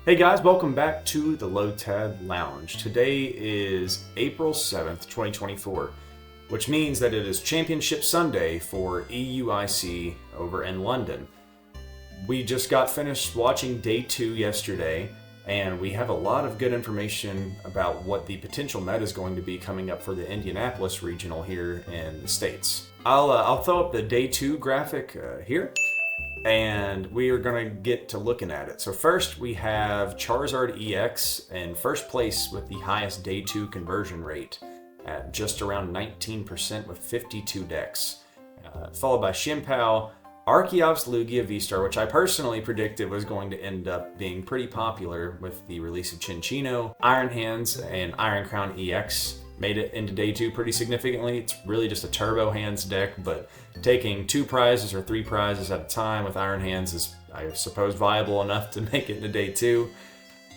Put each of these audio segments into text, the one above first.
Hey guys, welcome back to the Lotad Lounge. Today is April 7th, 2024, which means that it is Championship Sunday for EUIC over in London. We just got finished watching Day 2 yesterday, and we have a lot of good information about what the potential meta is going to be coming up for the Indianapolis Regional here in the States. I'll throw up the Day 2 graphic here. And we are going to get to looking at it. So first we have Charizard EX in first place with the highest Day 2 conversion rate at just around 19% with 52 decks. Followed by Chien-Pao, Archeops Lugia Vstar, which I personally predicted was going to end up being pretty popular with the release of Chinchino. Iron Hands and Iron Crown EX made it into Day 2 pretty significantly. It's really just a Turbo Hands deck, but taking 2 prizes or 3 prizes at a time with Iron Hands is, I suppose, viable enough to make it into Day 2.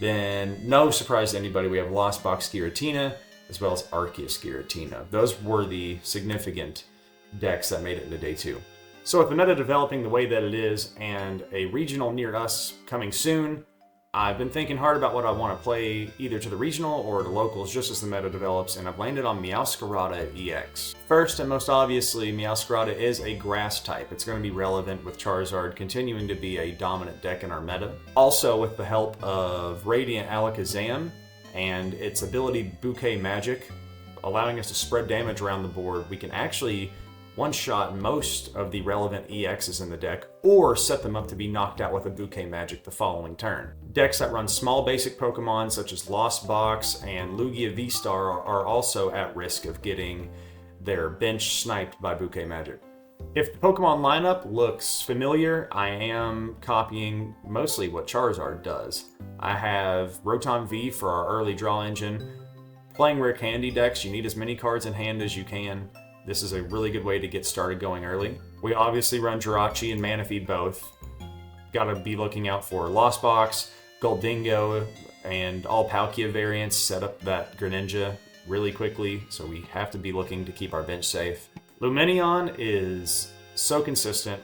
Then, no surprise to anybody, we have Lost Box Giratina, as well as Arceus Giratina. Those were the significant decks that made it into Day 2. So with the meta developing the way that it is, and a regional near us coming soon, I've been thinking hard about what I want to play either to the regional or to locals just as the meta develops, and I've landed on Meowscarada EX. First and most obviously, Meowscarada is a grass type. It's going to be relevant with Charizard continuing to be a dominant deck in our meta. Also, with the help of Radiant Alakazam and its ability Bouquet Magic, allowing us to spread damage around the board, we can actually one-shot most of the relevant EXs in the deck, or set them up to be knocked out with a Bouquet Magic the following turn. Decks that run small basic Pokemon such as Lost Box and Lugia Vstar are also at risk of getting their bench sniped by Bouquet Magic. If the Pokemon lineup looks familiar, I am copying mostly what Charizard does. I have Rotom V for our early draw engine. Playing rare candy decks, you need as many cards in hand as you can. This is a really good way to get started going early. We obviously run Jirachi and Manaphy both. Gotta be looking out for Lost Box, Goldingo, and all Palkia variants. Set up that Greninja really quickly, so we have to be looking to keep our bench safe. Lumineon is so consistent.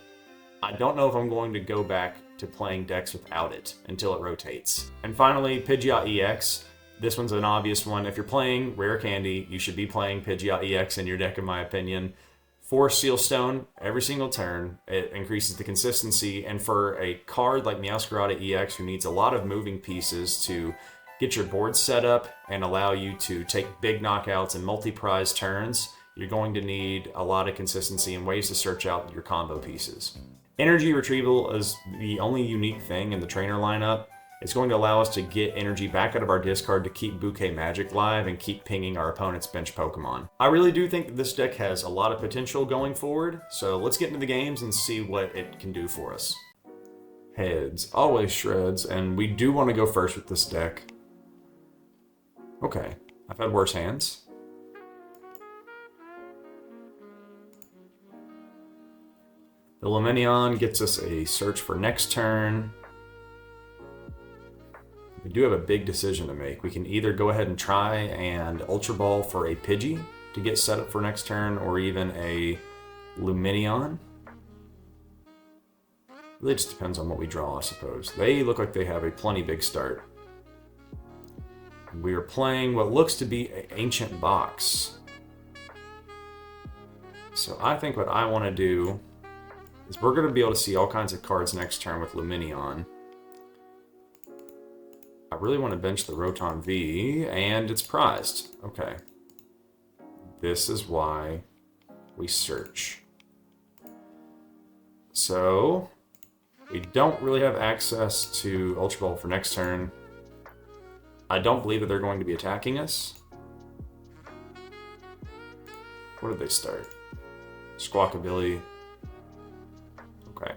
I don't know if I'm going to go back to playing decks without it until it rotates. And finally, Pidgeot EX. This one's an obvious one. If you're playing Rare Candy, you should be playing Pidgeot EX in your deck, in my opinion. 4 Seal Stone every single turn. It increases the consistency, and for a card like Meowscarada EX who needs a lot of moving pieces to get your board set up and allow you to take big knockouts and multi-prize turns, you're going to need a lot of consistency and ways to search out your combo pieces. Energy Retrieval is the only unique thing in the trainer lineup. It's going to allow us to get energy back out of our discard to keep Bouquet Magic live and keep pinging our opponent's bench Pokemon. I really do think that this deck has a lot of potential going forward, so let's get into the games and see what it can do for us. Heads, always shreds, and we do want to go first with this deck. Okay, I've had worse hands. The Lumineon gets us a search for next turn. We do have a big decision to make. We can either go ahead and try and Ultra Ball for a Pidgey to get set up for next turn, or even a Lumineon. Really just depends on what we draw, I suppose. They look like they have a plenty big start. We are playing what looks to be an Ancient Box. So I think what I want to do is we're going to be able to see all kinds of cards next turn with Lumineon. I really want to bench the Rotom V, and it's prized. Okay. This is why we search. So, we don't really have access to Ultra Ball for next turn. I don't believe that they're going to be attacking us. What did they start? Squawkabilly. Okay.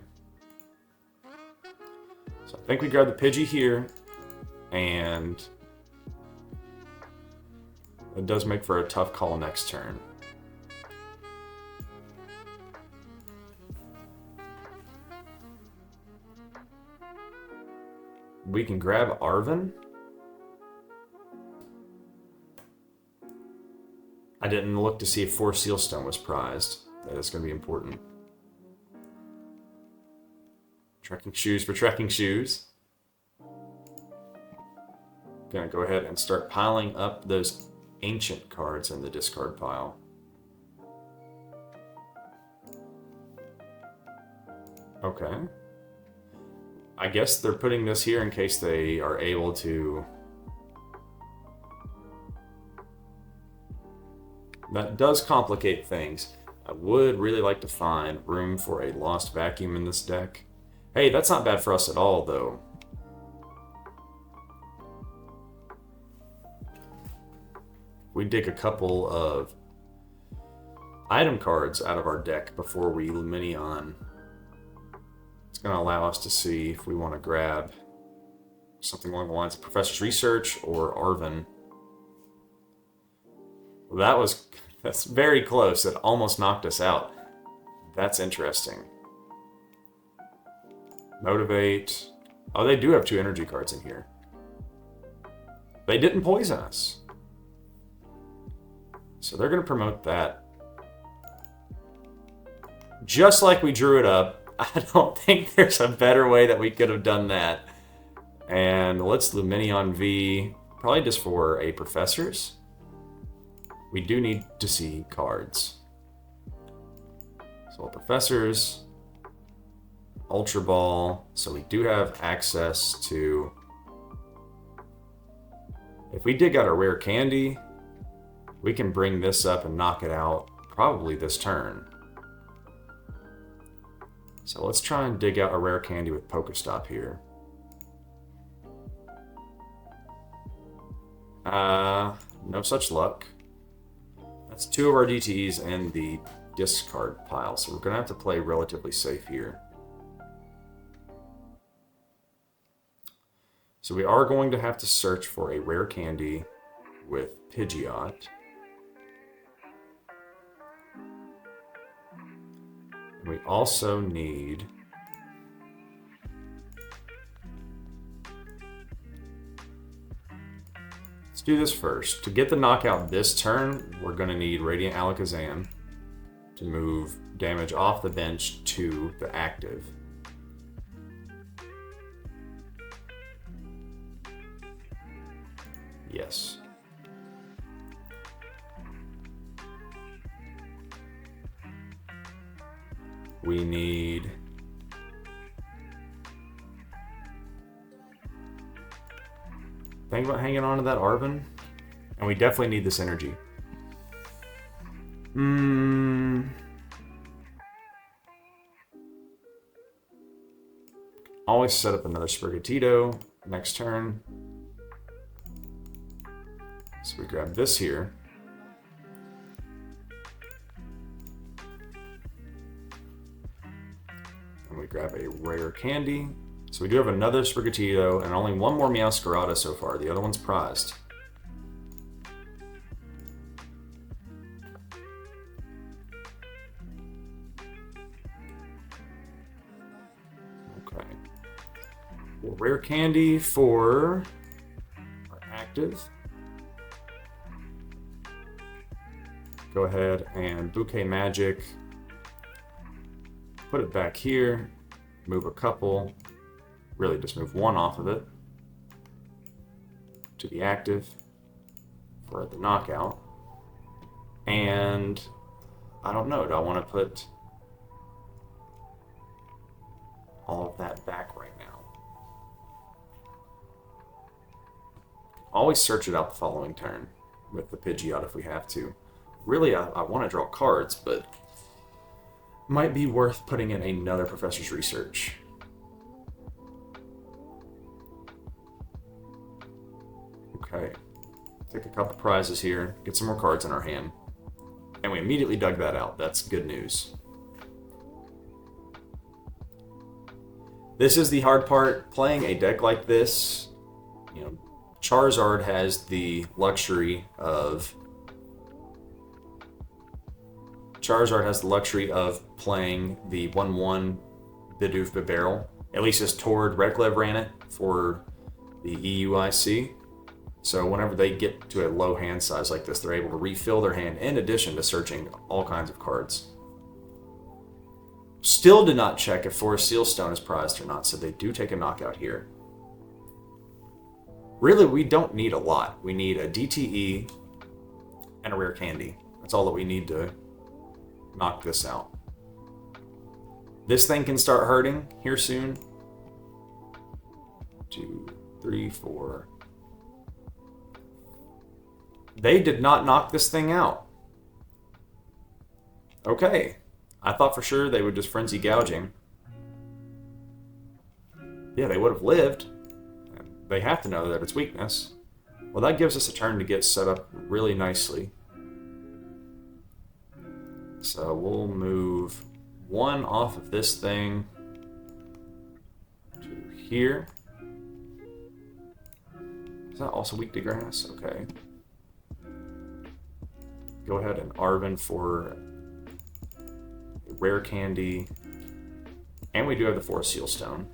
So I think we grab the Pidgey here. And it does make for a tough call next turn. We can grab Arven. I didn't look to see if 4 Seal Stone was prized. That is going to be important. Trekking shoes for trekking shoes. gonna go ahead and start piling up those ancient cards in the discard pile. Okay. I guess they're putting this here in case they are able to... That does complicate things. I would really like to find room for a Lost Vacuum in this deck. Hey, that's not bad for us at all, though. We dig a couple of item cards out of our deck before we Lumineon. It's going to allow us to see if we want to grab something along the lines of Professor's Research or Arven. Well, that's very close. It almost knocked us out. That's interesting. Motivate. Oh, they do have 2 energy cards in here. They didn't poison us. So they're going to promote that. Just like we drew it up. I don't think there's a better way that we could have done that. And let's Lumineon V, probably just for a Professor's. We do need to see cards. So Professors, Ultra Ball, so we do have access to... If we dig out a rare candy, we can bring this up and knock it out probably this turn. So let's try and dig out a rare candy with Pokestop here. No such luck. That's 2 of our DTEs in the discard pile, so we're going to have to play relatively safe here. So we are going to have to search for a rare candy with Pidgeot. And we also need... Let's do this first. To get the knockout this turn, we're going to need Radiant Alakazam to move damage off the bench to the active. Yes. We need... Think about hanging on to that Arven. And we definitely need this energy. Always set up another Sprigatito next turn. So we grab this here. And we grab a rare candy. So we do have another Sprigatito and only one more Meowscarada so far. The other one's prized. Okay. Well, rare candy for our active. Go ahead and Bouquet Magic. Put it back here. Move a couple. Really just move one off of it to the active for the knockout. And I don't know, do I want to put all of that back right now? Always search it out the following turn with the Pidgeot if we have to. Really, I want to draw cards, but might be worth putting in another Professor's Research. Okay, take a couple prizes here, get some more cards in our hand. And we immediately dug that out. That's good news. This is the hard part. Playing a deck like this, you know, Charizard has the luxury of... playing the 1/1 Bidoof Bibarel. At least as Tord Redcliffe ran it for the EUIC. So whenever they get to a low hand size like this, they're able to refill their hand in addition to searching all kinds of cards. Still did not check if Forest Sealstone is prized or not, so they do take a knockout here. Really, we don't need a lot. We need a DTE and a rare candy. That's all that we need to knock this out. This thing can start hurting here soon. 2, 3, 4. They did not knock this thing out. Okay. I thought for sure they would just frenzy gouging. Yeah, they would have lived. They have to know that it's weakness. Well, that gives us a turn to get set up really nicely. So we'll move 1 off of this thing to here. Is that also weak to grass? Okay. Go ahead and Arven for a rare candy. And we do have the Forest Seal Stone.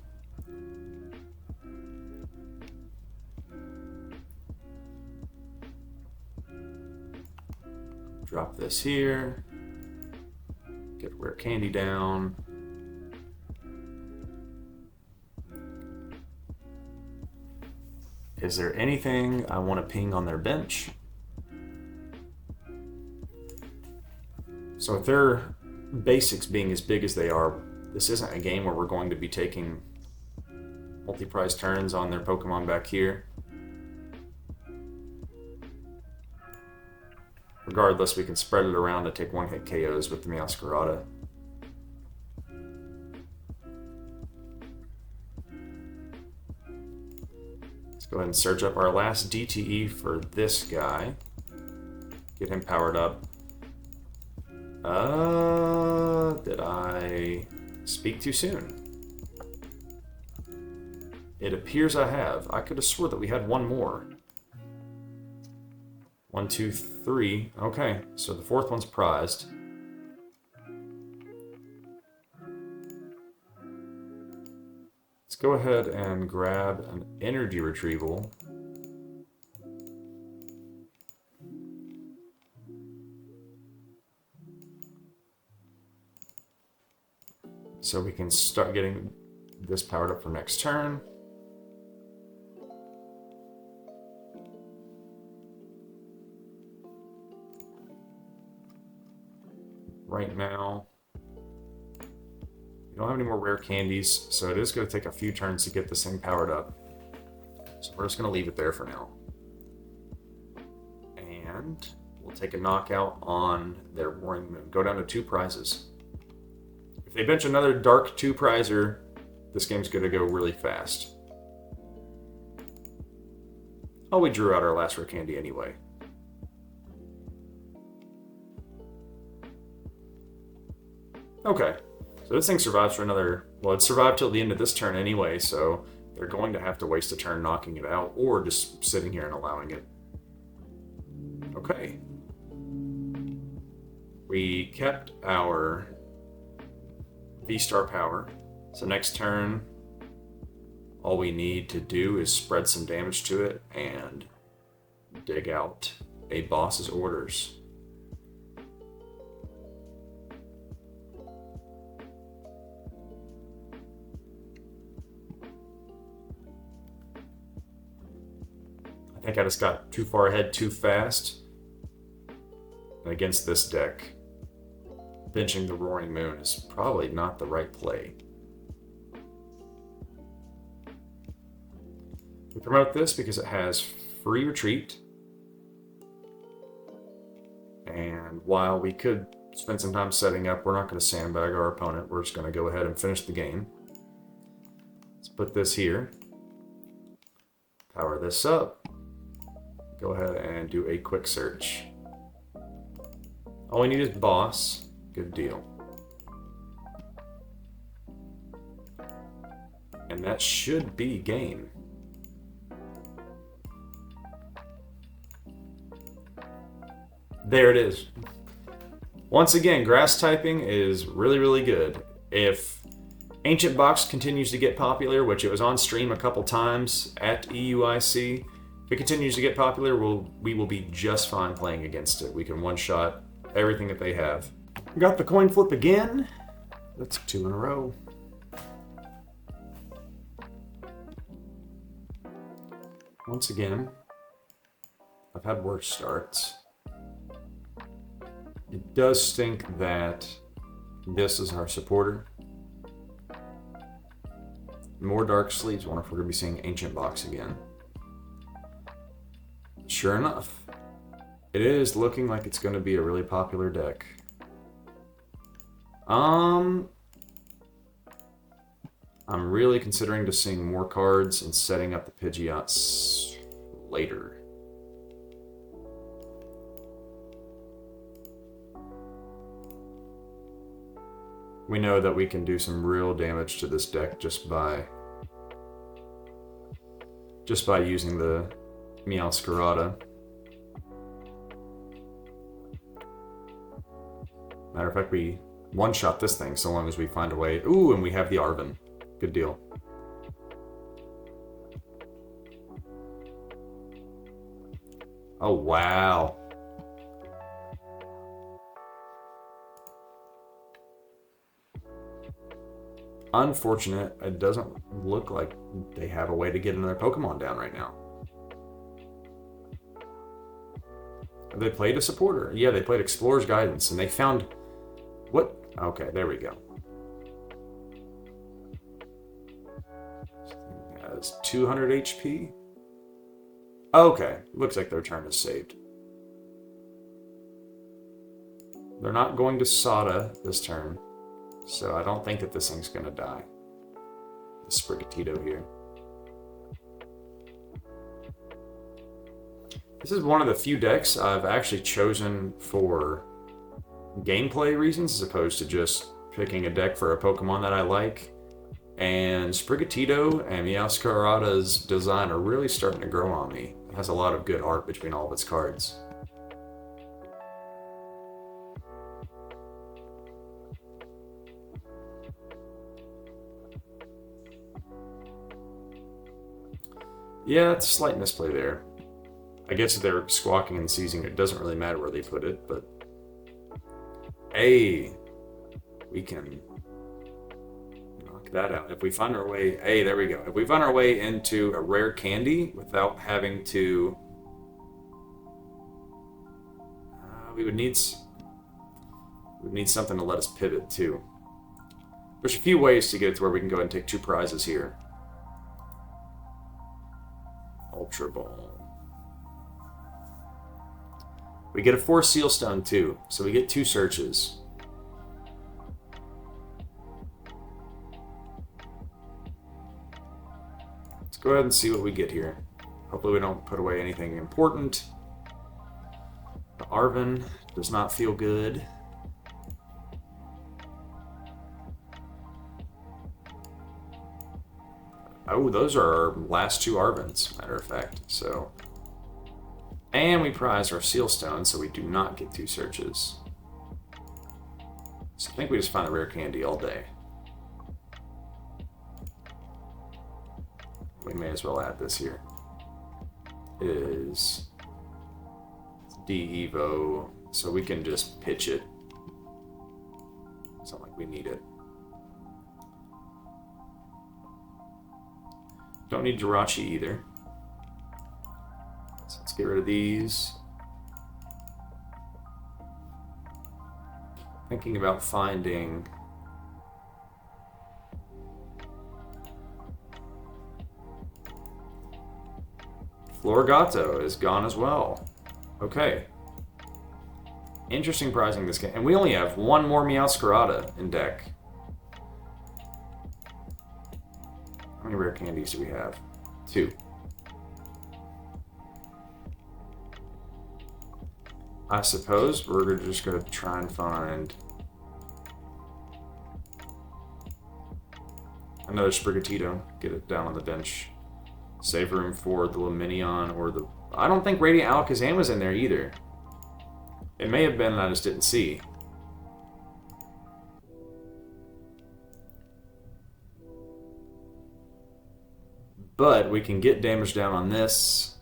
Drop this here. Get rare candy down. Is there anything I want to ping on their bench? So with their basics being as big as they are, this isn't a game where we're going to be taking multi-prize turns on their Pokemon back here. Regardless, we can spread it around to take one-hit KOs with the Meowscarada. Let's go ahead and search up our last DTE for this guy. Get him powered up. Did I speak too soon? It appears I have. I could have swore that we had one more. 1, 2, 3. Okay, so the 4th one's prized. Let's go ahead and grab an energy retrieval. So we can start getting this powered up for next turn. Right now, we don't have any more rare candies, so it is going to take a few turns to get this thing powered up. So we're just going to leave it there for now. And we'll take a knockout on their Roaring Moon. Go down to 2 prizes. If they bench another Dark 2-prizer, this game's going to go really fast. Oh, we drew out our last rare candy anyway. Okay, so this thing survives for another... Well, it survived till the end of this turn anyway, so they're going to have to waste a turn knocking it out, or just sitting here and allowing it. Okay. We kept our Vstar power, so next turn, all we need to do is spread some damage to it and dig out a boss's orders. I think I just got too far ahead too fast. And against this deck, benching the Roaring Moon is probably not the right play. We promote this because it has free retreat. And while we could spend some time setting up, we're not going to sandbag our opponent. We're just going to go ahead and finish the game. Let's put this here. Power this up. Go ahead and do a quick search. All we need is boss. Good deal. And that should be game. There it is. Once again, grass typing is really, really good. If Ancient Box continues to get popular, which it was on stream a couple times at EUIC, if it continues to get popular, we will be just fine playing against it. We can one-shot everything that they have. Got the coin flip again. That's 2 in a row. once again, I've had worse starts. It does stink that this is our supporter. More Dark Sleeves. Wonder if we're going to be seeing Ancient Box again. Sure enough, it is looking like it's going to be a really popular deck. I'm really considering just seeing more cards and setting up the Pidgeots later. We know that we can do some real damage to this deck just by using the Meowscarada. Matter of fact, we one-shot this thing so long as we find a way. Ooh, and we have the Arven. Good deal. Oh, wow. Unfortunate, it doesn't look like they have a way to get another Pokemon down right now. They played a supporter. Yeah, they played Explorer's Guidance, and they found... What? Okay, there we go. It has 200 HP. Okay, looks like their turn is saved. They're not going to Sada this turn. So I don't think that this thing's going to die. The Sprigatito here. This is one of the few decks I've actually chosen for gameplay reasons as opposed to just picking a deck for a Pokemon that I like. And Sprigatito and Meowscarada's design are really starting to grow on me. It has a lot of good art between all of its cards. Yeah, it's a slight misplay there. I guess if they're squawking and seizing, it doesn't really matter where they put it, but... Hey! We can knock that out. If we find our way... Hey, there we go. If we find our way into a rare candy without having to... we would need something to let us pivot, too. There's a few ways to get it to where we can go ahead and take 2 prizes here. Ultra Ball. We get a 4 Seal Stone too, so we get 2 searches. Let's go ahead and see what we get here. Hopefully we don't put away anything important. The Arven does not feel good. Oh, those are our last 2 Arvens, matter of fact. So, and we prize our Seal Stone, so we do not get 2 searches. So I think we just find the rare candy all day. We may as well add this here. It is D-Evo, so we can just pitch it. It's not like we need it. Don't need Jirachi either. So let's get rid of these. Thinking about finding... Floragato is gone as well. Okay. Interesting prizing this game. And we only have 1 more Meowscarada in deck. How many rare candies do we have? 2. I suppose we're just going to try and find another Sprigatito. Get it down on the bench. Save room for the Lumineon or the... I don't think Radiant Alakazam was in there either. It may have been and I just didn't see. But we can get damage down on this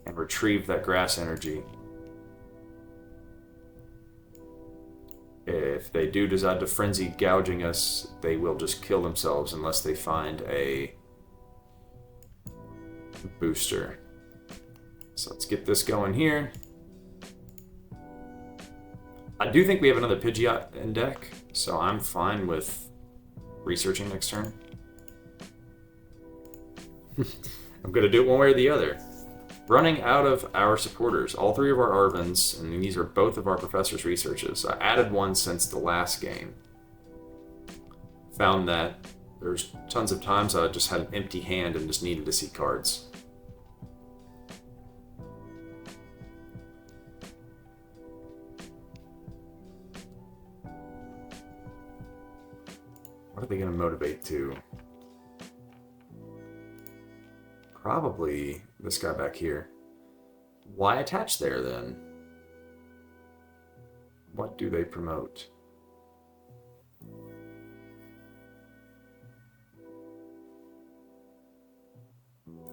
and retrieve that grass energy. If they do decide to frenzy gouging us, they will just kill themselves unless they find a booster. So let's get this going here. I do think we have another Pidgeot in deck, so I'm fine with researching next turn. I'm going to do it one way or the other. Running out of our supporters. All three of our Arvins, and these are both of our Professor's researches. I added one since the last game. Found that there's tons of times I just had an empty hand and just needed to see cards. What are they going to motivate to? Probably this guy back here. Why attach there then? What do they promote?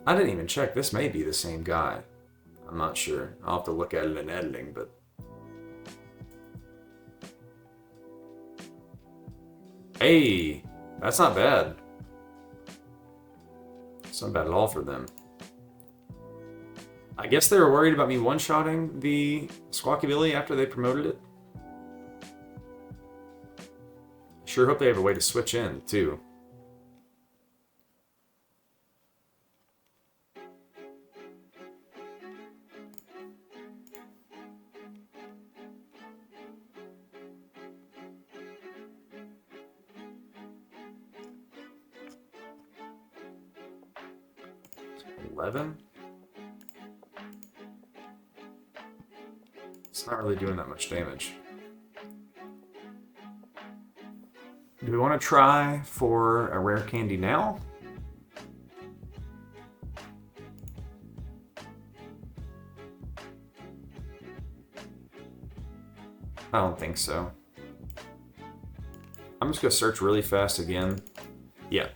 I didn't even check. This may be the same guy. I'm not sure. I'll have to look at it in editing, but... Hey! That's not bad. It's not bad at all for them. I guess they were worried about me one-shotting the Squawkabilly after they promoted it. Sure hope they have a way to switch in, too. It's not really doing that much damage. Do we want to try for a rare candy now? I don't think so. I'm just going to search really fast again. Yeah.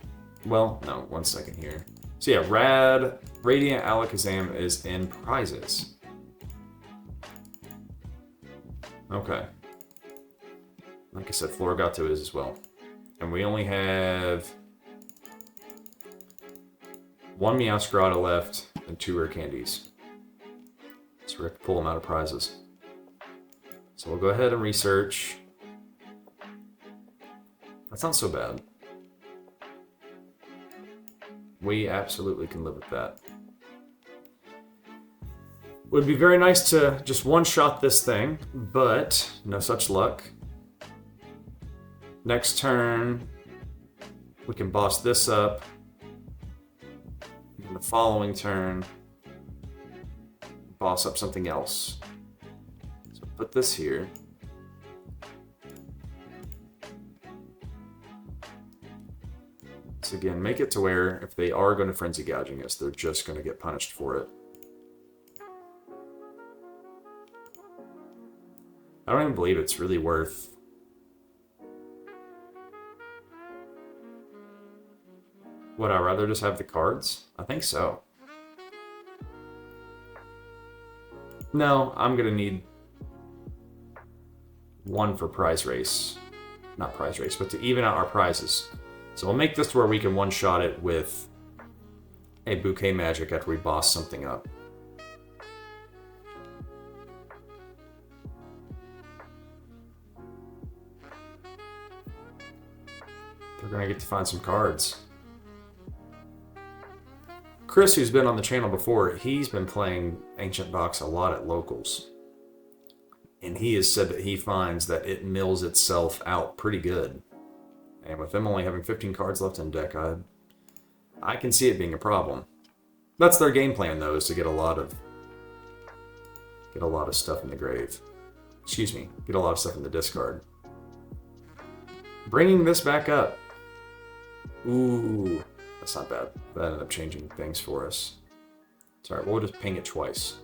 Well, no, 1 second here. So yeah, Radiant Alakazam is in prizes. Okay. Like I said, Floragato is as well. And we only have 1 Meowscarada left and 2 rare candies. So we have to pull them out of prizes. So we'll go ahead and research. That's not so bad. We absolutely can live with that. Would be very nice to just one-shot this thing, but no such luck. Next turn, we can boss this up. And the following turn, boss up something else. So put this here. So again, make it to where if they are going to frenzy gouging us, they're just going to get punished for it. I don't even believe it's really worth... Would I rather just have the cards? I think so. No, I'm going to need 1 for prize race. Not prize race, but to even out our prizes. So we'll make this to where we can one-shot it with a bouquet magic after we boss something up. They're gonna get to find some cards. Chris, who's been on the channel before, he's been playing Ancient Box a lot at locals. And he has said that he finds that it mills itself out pretty good. And with them only having 15 cards left in deck, I can see it being a problem. That's their game plan, though, is to get a lot of stuff in the grave. Excuse me, get a lot of stuff in the discard. Bringing this back up. Ooh, that's not bad. That ended up changing things for us. Sorry, we'll just ping it twice.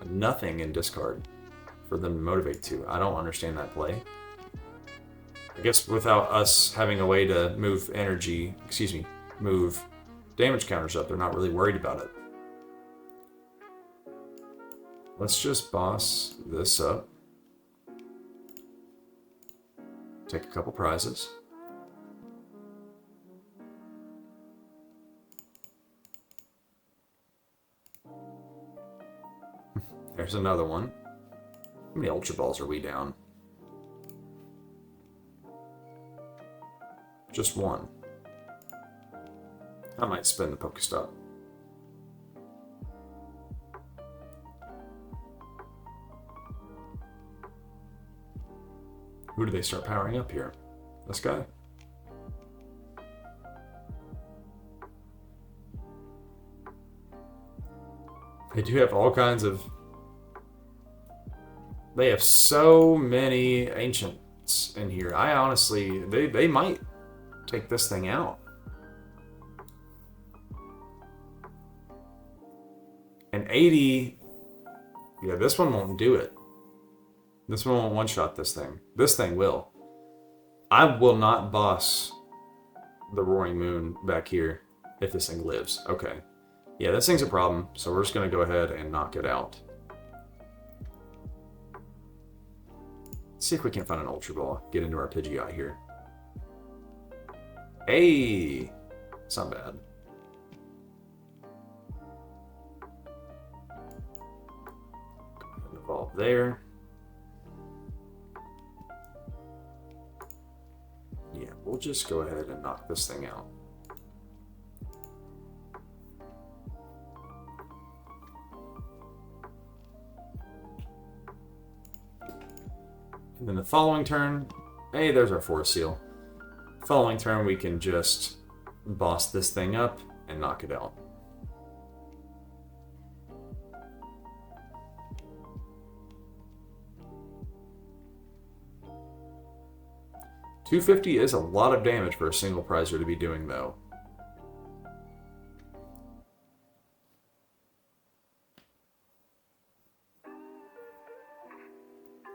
Nothing in discard for them to motivate to. I don't understand that play. I guess without us having a way to move energy, move damage counters up, they're not really worried about it. Let's just boss this up. Take a couple prizes. there's another one. How many Ultra Balls are we down? Just one. I might spin the Pokestop. Who do they start powering up here? This guy? They do have all kinds of... They have so many Ancients in here. I honestly... They might take this thing out. And 80... Yeah, this one won't do it. This one won't one-shot this thing. This thing will. I will not boss the Roaring Moon back here if this thing lives. Okay. Yeah, this thing's a problem, so we're just going to go ahead and knock it out. Let's see if we can find an Ultra Ball. Get into our Pidgeot here. Hey! It's not bad. Go ahead and evolve there. Yeah, we'll just go ahead and knock this thing out. And then the following turn, hey, there's our Forest Seal. Following turn, we can just boss this thing up and knock it out. $250 is a lot of damage for a single prizer to be doing, though.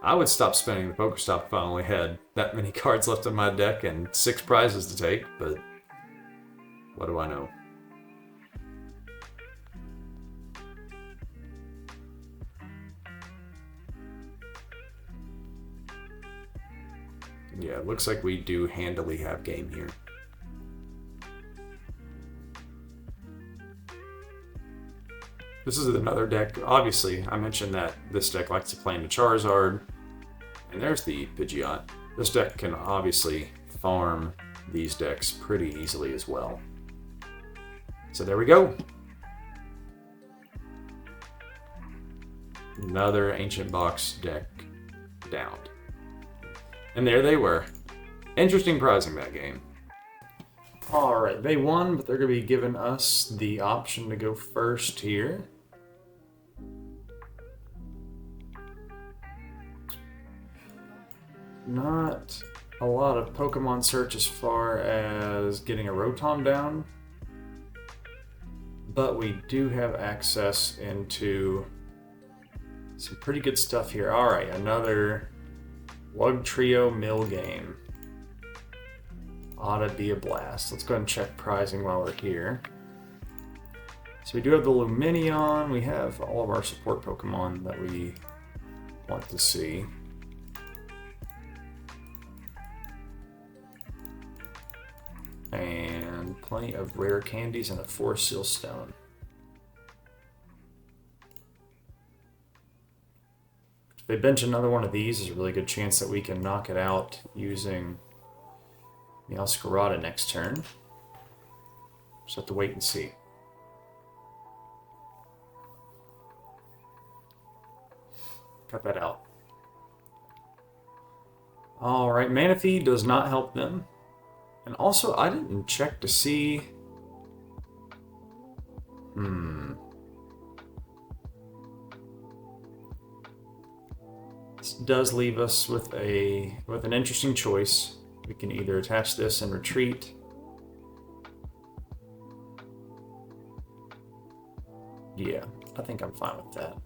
I would stop spinning the Pokestop if I only had that many cards left in my deck and 6 prizes to take, but what do I know? Yeah, it looks like we do handily have game here. This is another deck. Obviously, I mentioned that this deck likes to play into Charizard. And there's the Pidgeot. This deck can obviously farm these decks pretty easily as well. So there we go. Another Ancient Box deck downed. And there they were. Interesting prizing that game. Alright, they won, but they're going to be giving us the option to go first here. Not a lot of Pokemon search as far as getting a Rotom down, but we do have access into some pretty good stuff here. Alright, another Wugtrio mill game. Ought to be a blast. Let's go ahead and check pricing while we're here. So we do have the Lumineon. We have all of our support Pokemon that we want to see. And plenty of rare candies and a Forest Seal Stone. If they bench another one of these, there's a really good chance that we can knock it out using Meowscarada next turn. Just have to wait and see. Cut that out. Alright, Manaphy does not help them. And also, I didn't check to see... This does leave us with an interesting choice. We can either attach this and retreat. Yeah, I think I'm fine with that.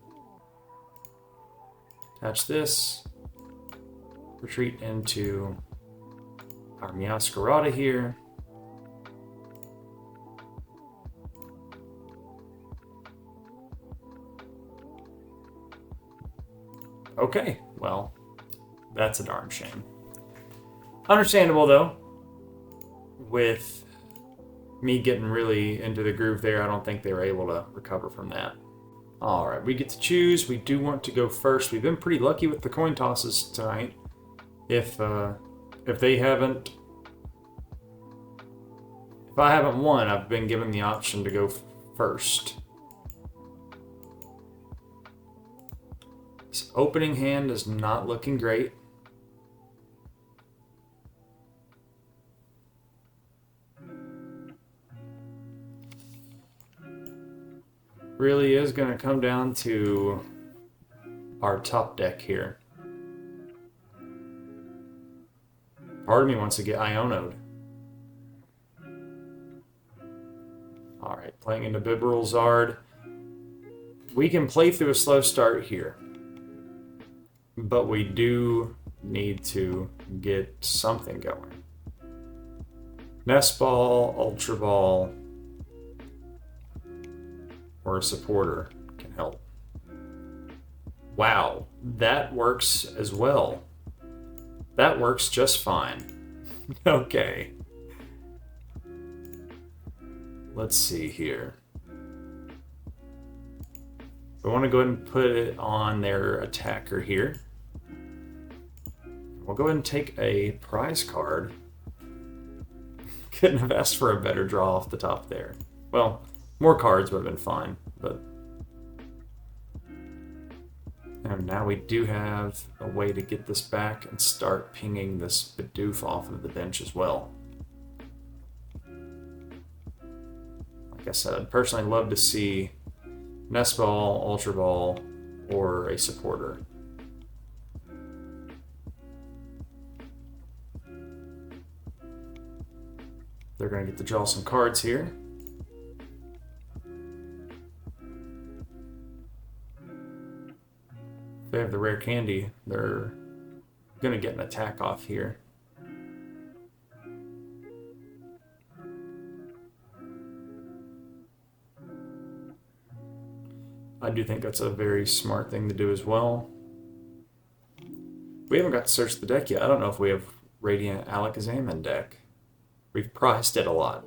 Attach this. Retreat into our Meowscarada here. Okay, well, that's a darn shame. Understandable, though. With me getting really into the groove there, I don't think they were able to recover from that. Alright, we get to choose. We do want to go first. We've been pretty lucky with the coin tosses tonight. If they haven't... If I haven't won, I've been given the option to go first. This opening hand is not looking great. Really is going to come down to our top deck here. Part of me wants to get Iono'd. Alright, playing into Zard. We can play through a slow start here. But we do need to get something going. Nest Ball, Ultra Ball, or a supporter can help. Wow, that works as well. That works just fine. Okay. Let's see here. We want to go ahead and put it on their attacker here. We'll go ahead and take a prize card. Couldn't have asked for a better draw off the top there. Well, more cards would have been fine, but... And now we do have a way to get this back and start pinging this Bidoof off of the bench as well. Like I said, I'd personally love to see Nest Ball, Ultra Ball, or a supporter. They're going to get to draw some cards here. If they have the rare candy, they're going to get an attack off here. I do think that's a very smart thing to do as well. We haven't got to search the deck yet. I don't know if we have Radiant Alakazam in deck. We've priced it a lot.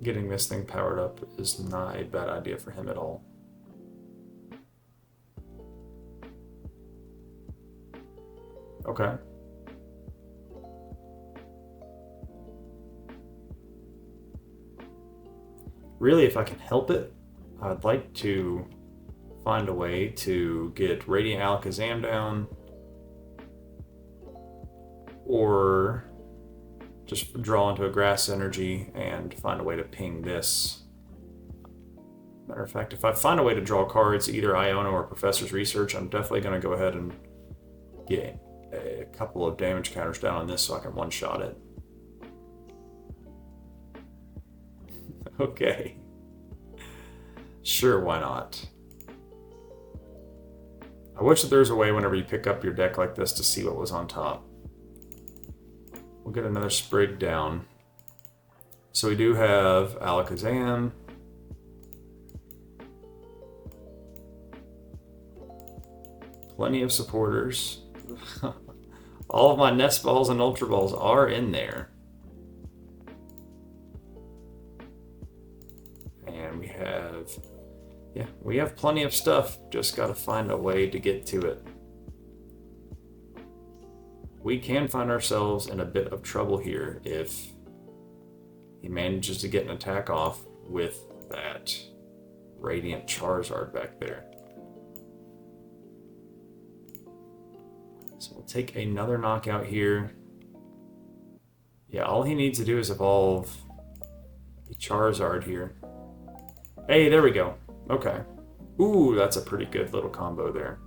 Getting this thing powered up is not a bad idea for him at all. Okay. Really, if I can help it, I'd like to find a way to get Radiant Alakazam down, or just draw into a Grass Energy and find a way to ping this. Matter of fact, if I find a way to draw cards, either Iono or Professor's Research, I'm definitely going to go ahead and get a couple of damage counters down on this so I can one-shot it. Okay. Sure, why not? I wish that there was a way whenever you pick up your deck like this to see what was on top. We'll get another Sprig down. So we do have Alakazam. Plenty of supporters. All of my Nest Balls and Ultra Balls are in there. And we have... yeah, we have plenty of stuff. Just got to find a way to get to it. We can find ourselves in a bit of trouble here if he manages to get an attack off with that Radiant Charizard back there. So we'll take another knockout here. Yeah, all he needs to do is evolve a Charizard here. Hey, there we go. Okay. Ooh, that's a pretty good little combo there.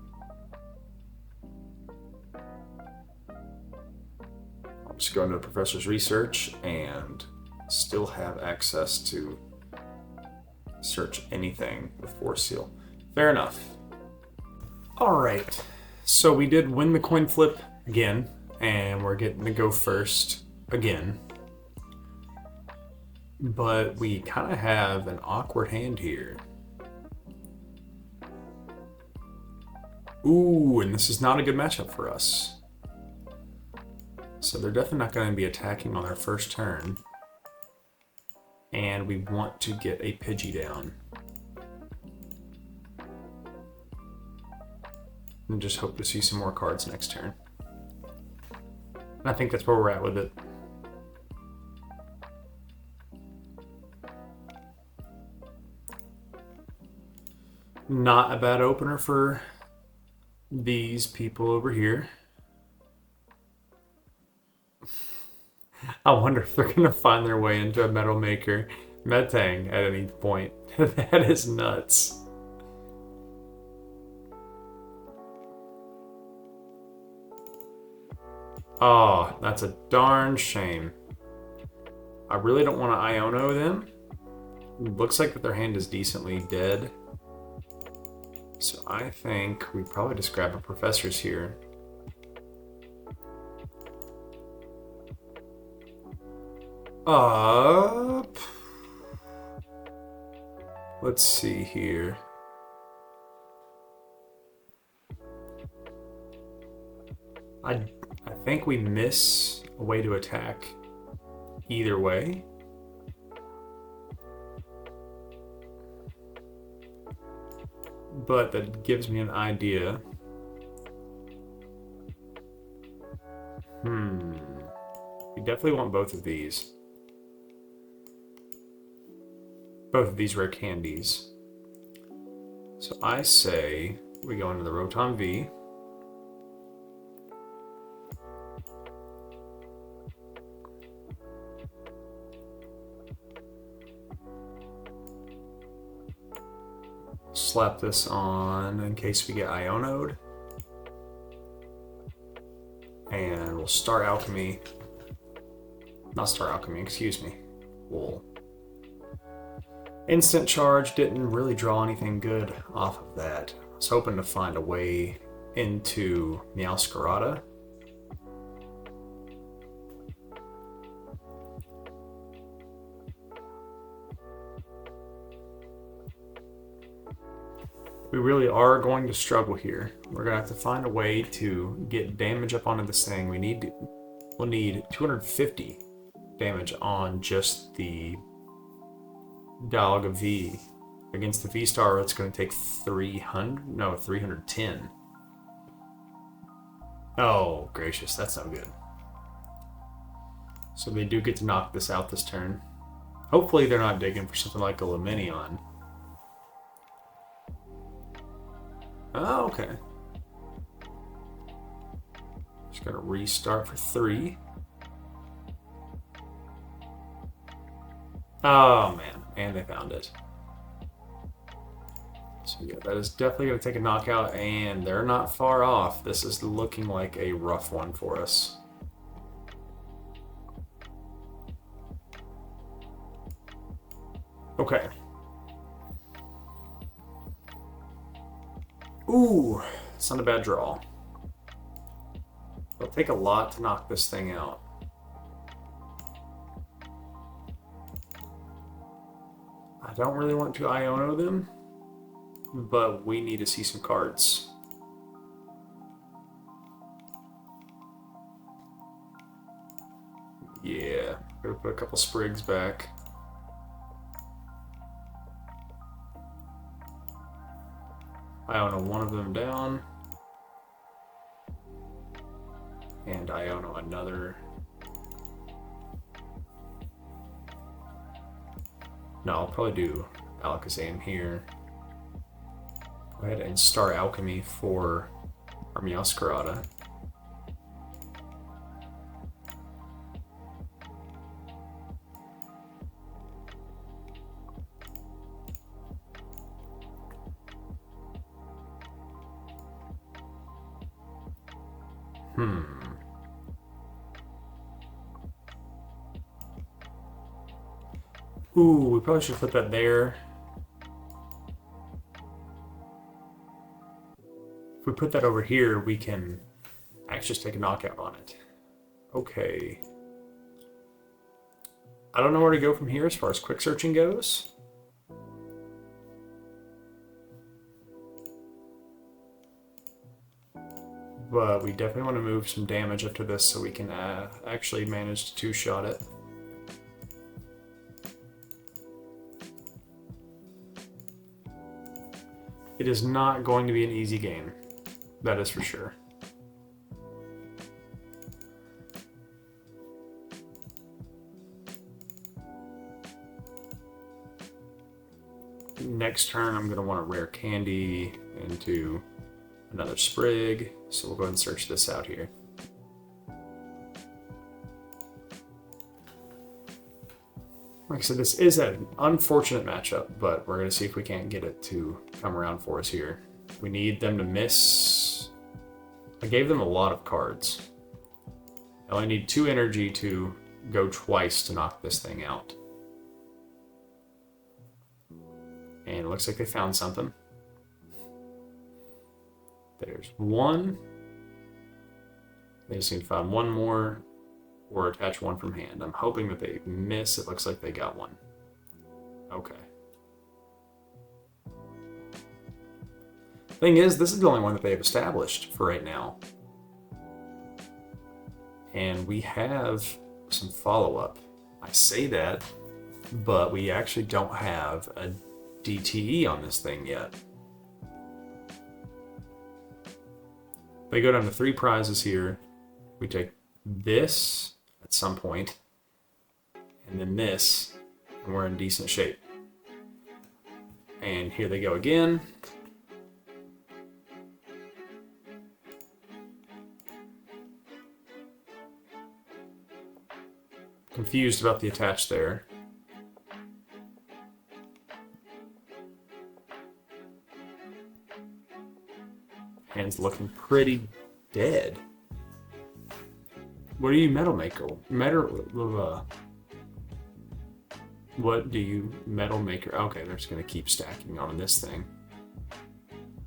I'll just go into the Professor's Research and still have access to search anything with Force Seal. Fair enough. Alright, so we did win the coin flip again, and we're getting to go first again. But we kind of have an awkward hand here. Ooh, and this is not a good matchup for us. So they're definitely not going to be attacking on their first turn. And we want to get a Pidgey down. And just hope to see some more cards next turn. And I think that's where we're at with it. Not a bad opener for these people over here. I wonder if they're going to find their way into a Metal Maker Metang at any point. That is nuts. Oh, that's a darn shame. I really don't want to Iono them. It looks like that their hand is decently dead. So I think we probably just grab a Professor's here. Let's see here. I think we miss a way to attack either way. But that gives me an idea. We definitely want both of these. Both of these rare candies. So I say we go into the Rotom V. Slap this on in case we get Iono'd. And we'll Star Alchemy. Not Star Alchemy, excuse me. We'll Instant Charge. Didn't really draw anything good off of that. I was hoping to find a way into Meowscarada. We really are going to struggle here. We're going to have to find a way to get damage up onto this thing. We'll need 250 damage on just the Dialga V. Against the Vstar, it's going to take 310. Oh, gracious, that's not good. So they do get to knock this out this turn. Hopefully they're not digging for something like a Lumineon. Oh, okay. Just gotta restart for 3. Oh man, and they found it. So yeah, that is definitely gonna take a knockout, and they're not far off. This is looking like a rough one for us. Okay. Ooh, it's not a bad draw. It'll take a lot to knock this thing out. I don't really want to Iono them, but we need to see some cards. Yeah, gotta put a couple Sprigs back. Iono one of them down. And Iono another. No, I'll probably do Alakazam here. Go ahead and Star Alchemy for our Meowscarada. Ooh, we probably should put that there. If we put that over here, we can actually just take a knockout on it. Okay. I don't know where to go from here as far as quick searching goes. But we definitely want to move some damage up to this so we can actually manage to two-shot it. It is not going to be an easy game. That is for sure. Next turn, I'm going to want a rare candy into another Sprig, so we'll go ahead and search this out here. Like I said, this is an unfortunate matchup, but we're going to see if we can't get it to come around for us here. We need them to miss. I gave them a lot of cards. I only need 2 energy to go twice to knock this thing out. And it looks like they found something. There's one. They just need to find one more or attach one from hand. I'm hoping that they miss. It looks like they got one. Okay. Thing is, this is the only one that they have established for right now. And we have some follow-up. I say that, but we actually don't have a DTE on this thing yet. They go down to 3 prizes here. We take this at some point, and then this, and we're in decent shape. And here they go again. Confused about the attach there. Hand's looking pretty dead. What do you metal maker? What do you metal maker? Okay, they're just gonna keep stacking on this thing.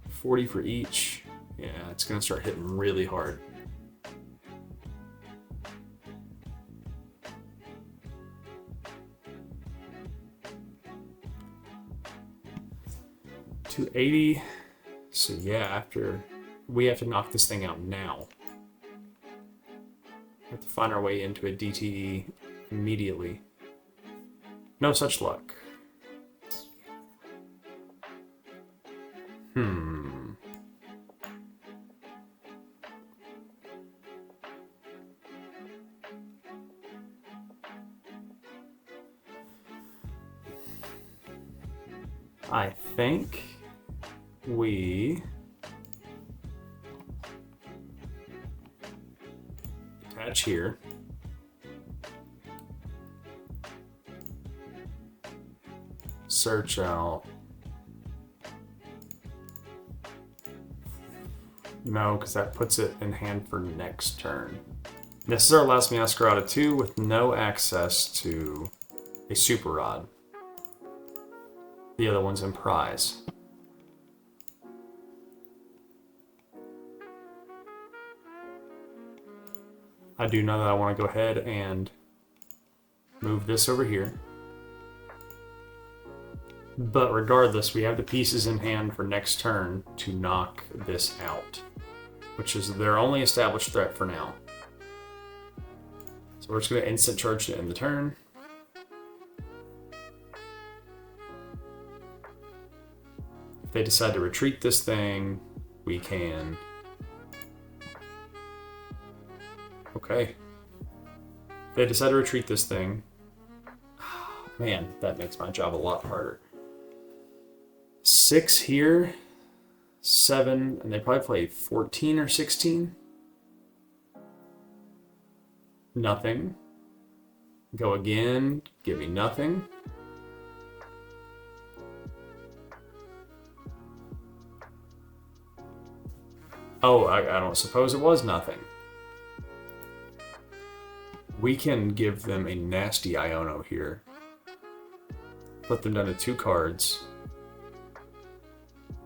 40 for each. Yeah, it's gonna start hitting really hard. $280. So yeah, after we have to knock this thing out now. We have to find our way into a DTE immediately. No such luck. I think we attach here. Search out. No, because that puts it in hand for next turn. This is our last Meowscarada 2 with no access to a Super Rod. The other one's in prize. I do know that I want to go ahead and move this over here. But regardless, we have the pieces in hand for next turn to knock this out, which is their only established threat for now. So we're just going to instant charge to end the turn. If they decide to retreat this thing, we can. Okay. If they decide to retreat this thing, man, that makes my job a lot harder. 6 here, 7, and they probably play 14 or 16. Nothing. Go again, give me nothing. Oh, I don't suppose it was nothing. We can give them a nasty Iono here. Put them down to 2 cards.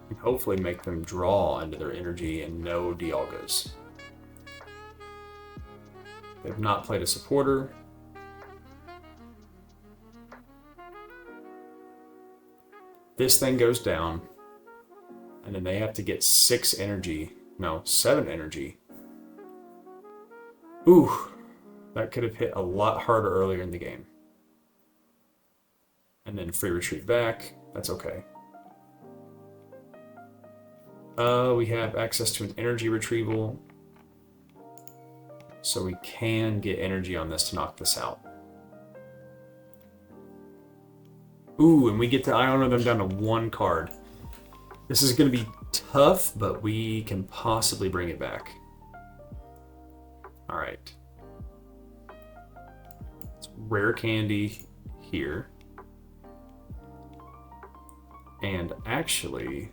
And hopefully make them draw into their energy and no Dialgas. They've not played a supporter. This thing goes down. And then they have to get 6 energy. No, 7 energy Ooh, that could have hit a lot harder earlier in the game. And then free retreat back. That's okay. We have access to an energy retrieval. So we can get energy on this to knock this out. Ooh, and we get to Iona them down to 1 card. This is going to be tough, but we can possibly bring it back. Alright. It's rare candy here. And actually...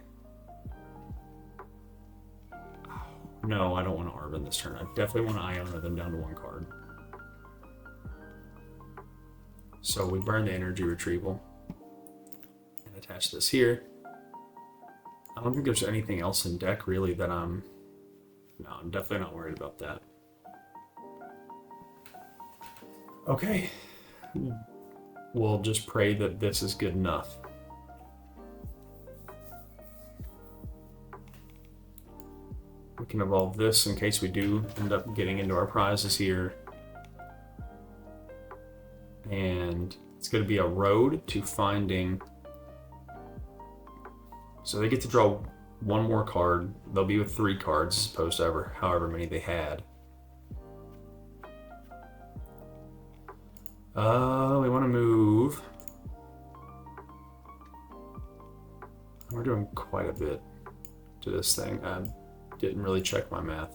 No, I don't want to Arbin this turn. I definitely want to Iona them down to 1 card. So we burn the energy retrieval. And attach this here. I don't think there's anything else in deck really that I'm... No, I'm definitely not worried about that. Okay. We'll just pray that this is good enough. We can evolve this in case we do end up getting into our prizes here. And it's going to be a road to finding... So they get to draw 1 more card. They'll be with 3 cards as opposed to however many they had. We want to move. We're doing quite a bit to this thing. I didn't really check my math.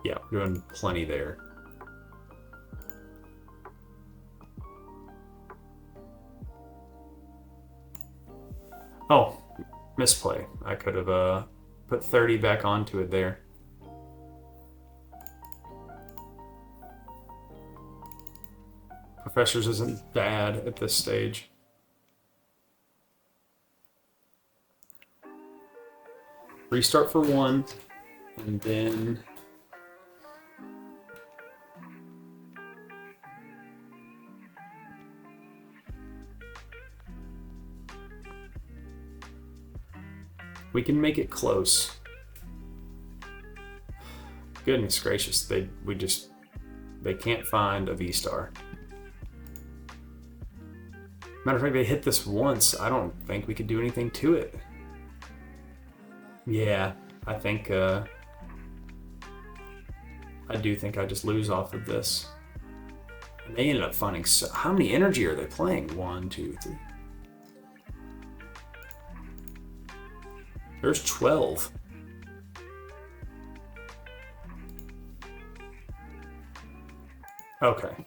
Yeah, we're doing plenty there. Oh, misplay. I could have put 30 back onto it there. Professors isn't bad at this stage. Restart for 1, and then we can make it close. Goodness gracious, they can't find a Vstar. Matter of fact, they hit this once. I don't think we could do anything to it. Yeah, I think, I do think I just lose off of this. And they ended up finding how many energy are they playing? 1, 2, 3. There's 12. Okay.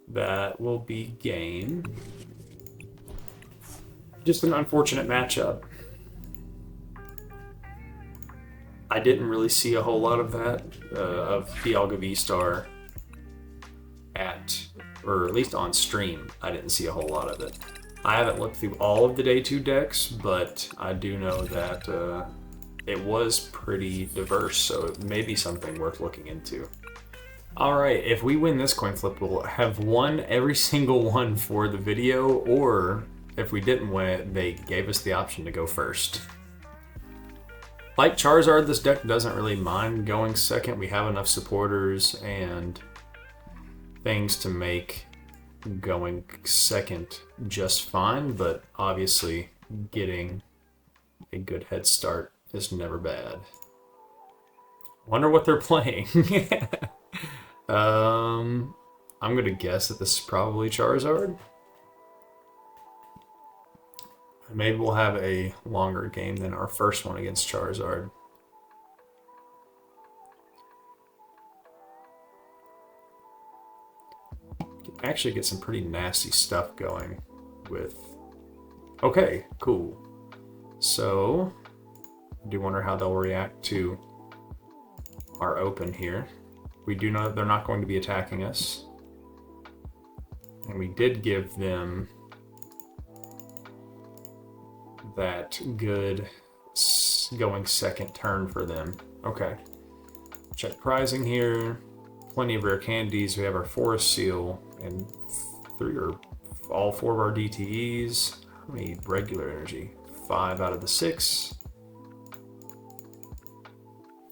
That will be game. Just an unfortunate matchup. I didn't really see a whole lot of that, of Dialga Vstar or at least on stream. I didn't see a whole lot of it. I haven't looked through all of the Day 2 decks, but I do know that it was pretty diverse, so it may be something worth looking into. Alright, if we win this coin flip, we'll have won every single one for the video, or if we didn't win it, they gave us the option to go first. Like Charizard, this deck doesn't really mind going second. We have enough supporters and things to make going second just fine, but obviously getting a good head start is never bad. Wonder what they're playing. I'm gonna guess that this is probably Charizard. Maybe we'll have a longer game than our first one against Charizard. Can actually get some pretty nasty stuff going with... Okay, cool. So, I do wonder how they'll react to our open here. We do know that they're not going to be attacking us. And we did give them that good going second turn for them. Okay. Check prizing here. Plenty of rare candies. We have our Forest Seal and all 4 of our DTEs. How many regular energy? 5 out of the 6.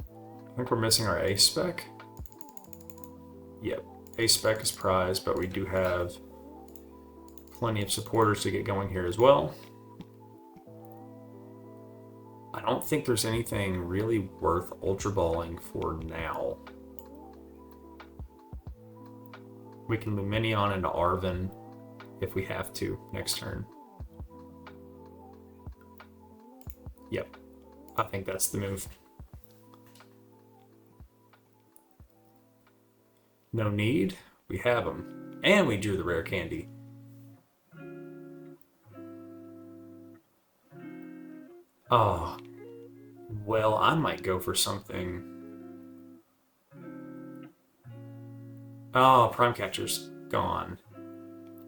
I think we're missing our A spec. Yep, A-Spec is prized, but we do have plenty of supporters to get going here as well. I don't think there's anything really worth Ultra Balling for now. We can Lumineon into Arven if we have to next turn. Yep, I think that's the move. No need, we have them. And we drew the rare candy. Oh, well, I might go for something. Oh, Prime Catcher's gone.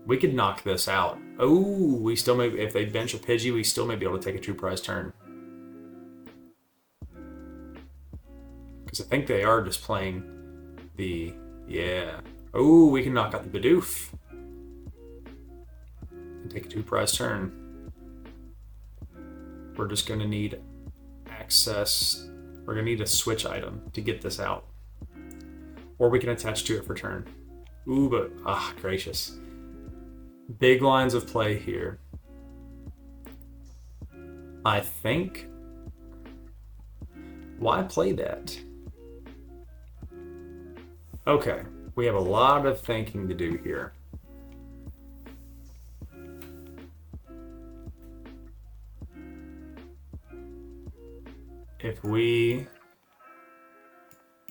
We could knock this out. Oh, we still may, if they bench a Pidgey, we still may be able to take a 2-prize turn. Because I think they are just playing the, yeah. Oh, we can knock out the Bidoof. And take a 2-prize turn. We're just going to need access. We're going to need a switch item to get this out. Or we can attach to it for turn. Ooh, but, gracious. Big lines of play here. I think... Why play that? Okay, we have a lot of thinking to do here. If we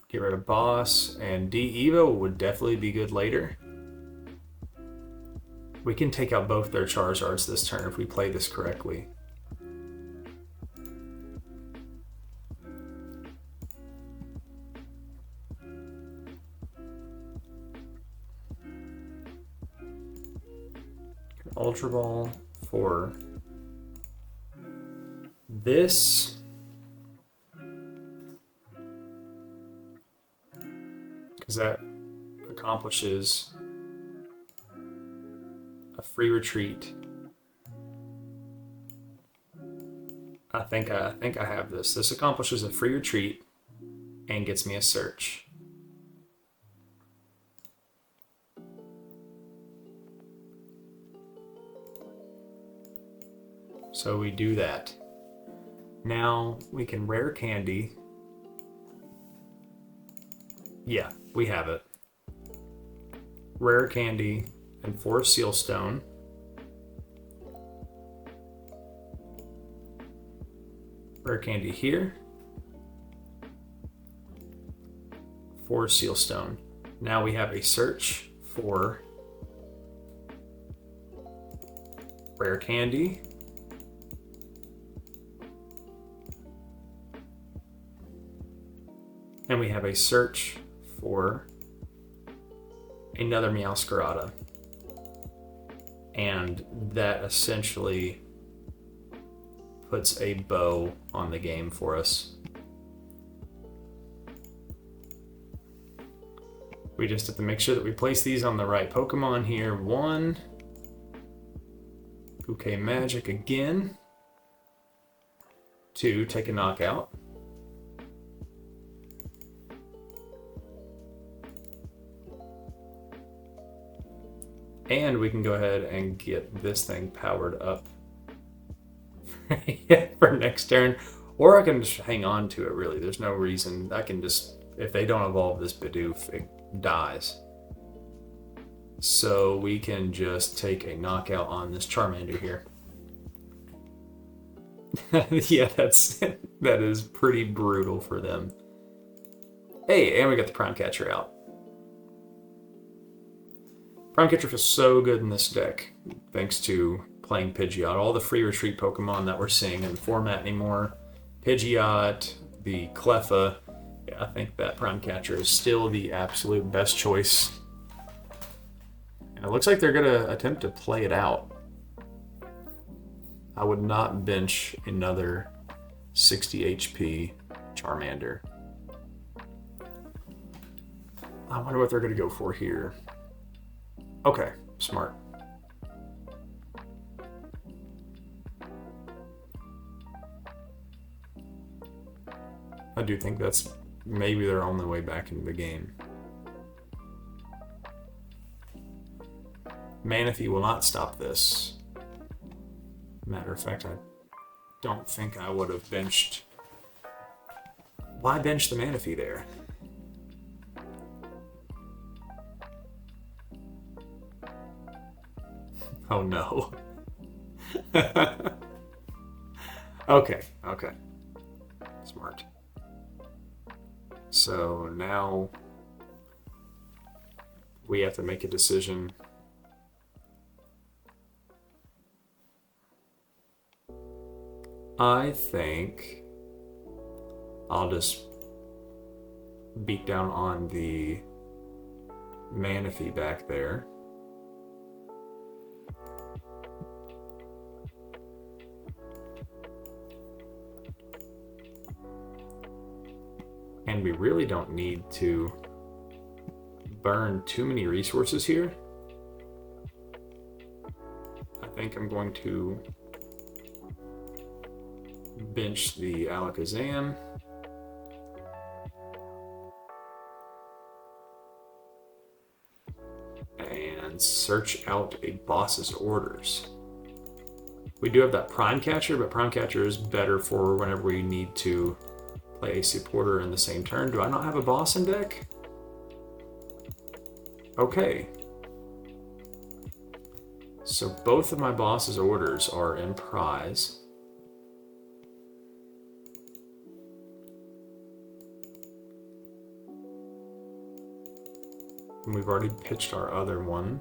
get rid of Boss and D-Evo would definitely be good later. We can take out both their Charizards this turn if we play this correctly. Ultra Ball for this. Because that accomplishes a free retreat. I think I have this. This accomplishes a free retreat and gets me a search. So we do that. Now we can rare candy. Yeah, we have it. Rare candy and 4 seal stone. Rare candy here. 4 seal stone. Now we have a search for rare candy. And we have a search for another Meowscarada. And that essentially puts a bow on the game for us. We just have to make sure that we place these on the right Pokemon here. 1. Bouquet Magic again. 2. Take a knockout. And we can go ahead and get this thing powered up for next turn. Or I can just hang on to it, really. There's no reason. I can just, if they don't evolve this Bidoof, it dies. So we can just take a knockout on this Charmander here. Yeah, that is pretty brutal for them. Hey, and we got the Prime Catcher out. Prime Catcher feels so good in this deck, thanks to playing Pidgeot. All the free retreat Pokemon that we're seeing in the format anymore. Pidgeot, the Cleffa. Yeah, I think that Prime Catcher is still the absolute best choice. And it looks like they're going to attempt to play it out. I would not bench another 60 HP Charmander. I wonder what they're going to go for here. Okay, smart. I do think that's maybe their only way back into the game. Manaphy will not stop this. Matter of fact, I don't think I would have benched... Why bench the Manaphy there? Oh no. Okay. Smart. So now we have to make a decision. I think I'll just beat down on the Manaphy back there. And we really don't need to burn too many resources here. I think I'm going to bench the Alakazam. And search out a boss's orders. We do have that Prime Catcher, but Prime Catcher is better for whenever we need to play a supporter in the same turn. Do I not have a boss in deck? Okay. So both of my boss's orders are in prize. And we've already pitched our other one.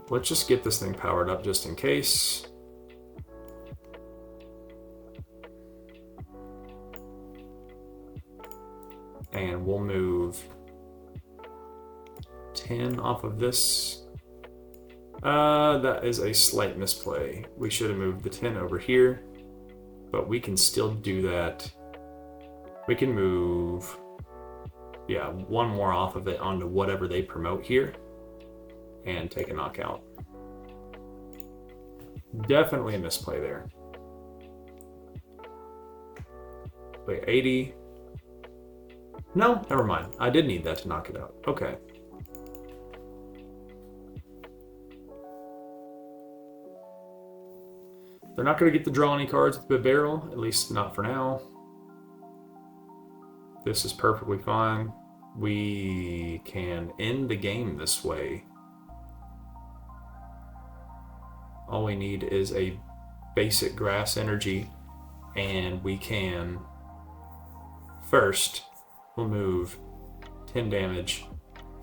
Let's just get this thing powered up just in case. And we'll move 10 off of this. That is a slight misplay. We should have moved the 10 over here, but we can still do that. We can move, yeah, one more off of it onto whatever they promote here and take a knockout. Definitely a misplay there. Wait, 80. No, never mind. I did need that to knock it out. Okay. They're not going to get to draw any cards with the barrel, at least not for now. This is perfectly fine. We can end the game this way. All we need is a basic grass energy, and we can first, we'll move 10 damage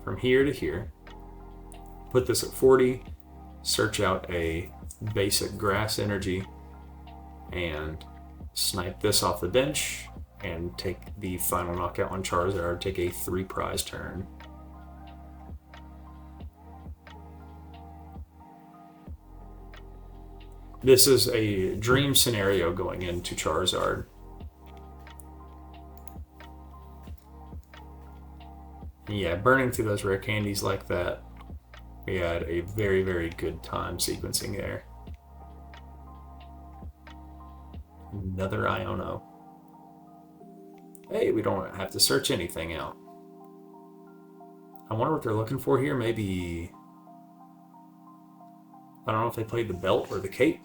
from here to here, put this at 40, search out a basic grass energy, and snipe this off the bench, and take the final knockout on Charizard, take a 3 prize turn. This is a dream scenario going into Charizard. Yeah, burning through those rare candies like that, we had a very, very good time sequencing there. Another Iono. Hey, we don't have to search anything out. I wonder what they're looking for here. Maybe, I don't know if they played the belt or the cape.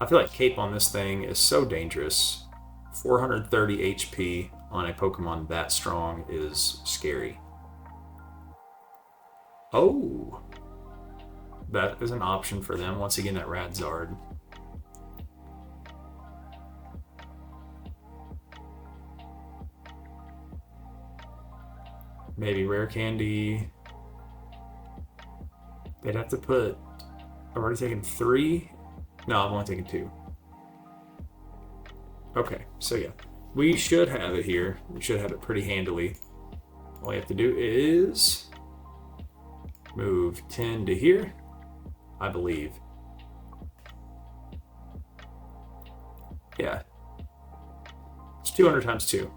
I feel like cape on this thing is so dangerous. 430 HP on a Pokemon that strong is scary. Oh, that is an option for them. Once again, that Radzard. Maybe rare candy. They'd have to put, I've already taken 3. No, I've only taken 2. Okay, so yeah, we should have it here. We should have it pretty handily. All you have to do is move 10 to here, I believe. Yeah. It's 200 times 2.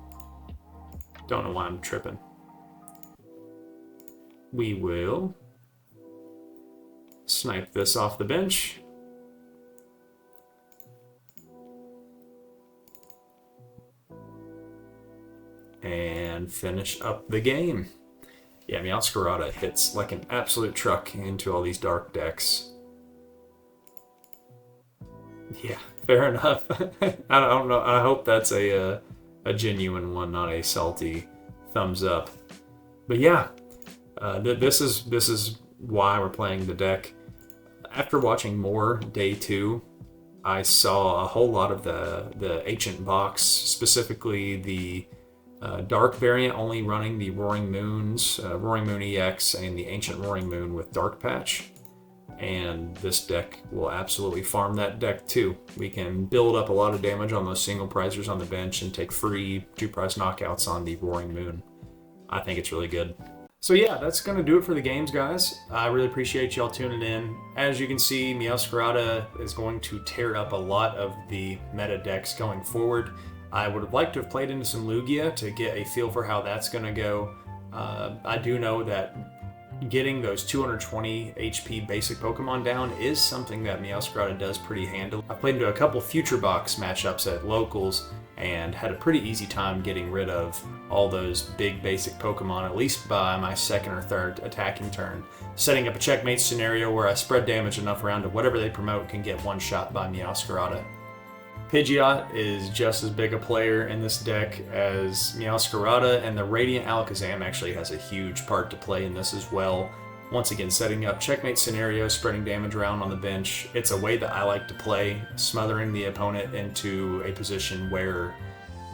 Don't know why I'm tripping. We will snipe this off the bench. And finish up the game. Yeah, Meowscarada hits like an absolute truck into all these dark decks. Yeah, fair enough. I don't know. I hope that's a genuine one, not a salty thumbs up. But yeah, this is why we're playing the deck. After watching more Day 2, I saw a whole lot of the Ancient Box, specifically the Dark variant, only running the Roaring Moons, Roaring Moon EX, and the Ancient Roaring Moon with Dark Patch. And this deck will absolutely farm that deck too. We can build up a lot of damage on those single prizers on the bench and take free 2-prize knockouts on the Roaring Moon. I think it's really good. So yeah, that's going to do it for the games, guys. I really appreciate y'all tuning in. As you can see, Meowscarada is going to tear up a lot of the meta decks going forward. I would have liked to have played into some Lugia to get a feel for how that's going to go. I do know that getting those 220 HP basic Pokemon down is something that Meowscarada does pretty handily. I played into a couple Future Box matchups at locals and had a pretty easy time getting rid of all those big basic Pokemon, at least by my second or third attacking turn. Setting up a checkmate scenario where I spread damage enough around to whatever they promote can get one shot by Meowscarada. Pidgeot is just as big a player in this deck as Meowscarada, and the Radiant Alakazam actually has a huge part to play in this as well. Once again, setting up checkmate scenarios, spreading damage around on the bench. It's a way that I like to play, smothering the opponent into a position where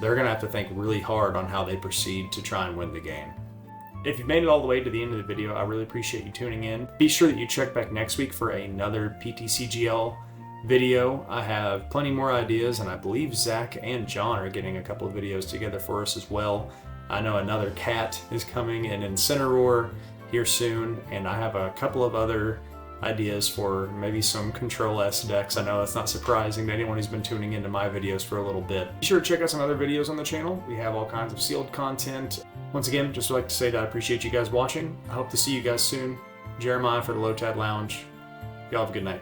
they're going to have to think really hard on how they proceed to try and win the game. If you've made it all the way to the end of the video, I really appreciate you tuning in. Be sure that you check back next week for another PTCGL video. I have plenty more ideas, and I believe Zach and John are getting a couple of videos together for us as well. I know another cat is coming in Incineroar here soon, and I have a couple of other ideas for maybe some Control-S decks. I know that's not surprising to anyone who's been tuning into my videos for a little bit. Be sure to check out some other videos on the channel. We have all kinds of sealed content. Once again, just like to say that I appreciate you guys watching. I hope to see you guys soon. Jeremiah for the Low Tide Lounge. Y'all have a good night.